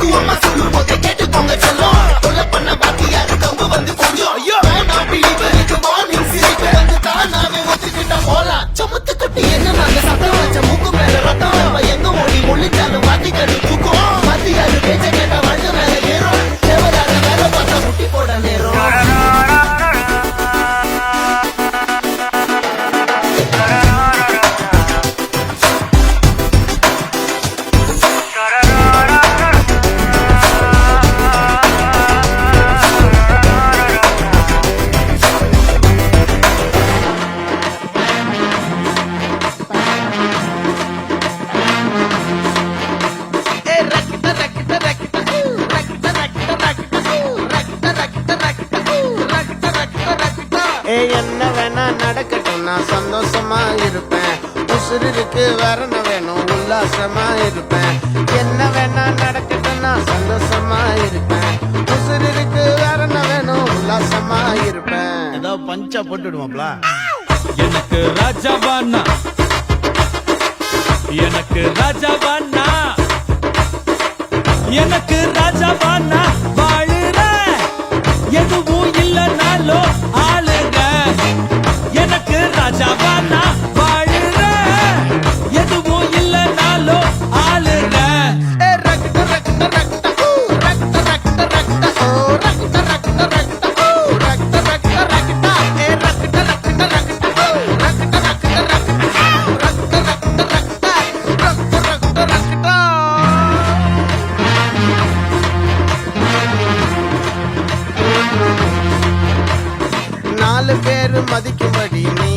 பக்குவமா சொல்லும் போதே கேட்டுக்கோங்க செல்லம். கொலை பண்ண பாக்கியாரு கம்பு வந்து கொஞ்சம் வேணாம் பிடிப்பருக்கு மார்னிங் சிரிப்பு வந்து தானாவே ஒத்துக்கிட்டா போலாம். சமத்து குட்டி என்ன நாங்க சத்தம் வச்ச மூக்கு மேல ரத்தம் அவ எங்க ஓடி ஒளிச்சாலும் மாத்திக்கடி தூக்கும். மாத்தியாரு பேச்ச கேட்டா வாழ்ந்த மேல ஏறும். தேவையான வேலை பார்த்தா முட்டி போட நேரம். என்ன வேணா நடக்கட்டும் நான் சந்தோஷமா இருப்பேன். உசுருக்கு வரண வேணும் உல்லாசமா இருப்பேன். என்ன வேணா நடக்கட்டும் நான் சந்தோஷமா இருப்பேன். உசுருக்கு வரண வேணும் உல்லாசமா இருப்பேன். ஏதோ பஞ்சா போட்டுடுவாப்ல. எனக்கு ராஜாவானா, எனக்கு ராஜாவானா, எனக்கு ராஜாவானா வாழுற எதுவும் இல்லைனாலும் ஆளுங்க. எனக்கு ராஜாவானா வாழுற எதுவும் இல்லைனாலும் ஆளுங்க. நாலு பேரு மதிக்கும்படி நீ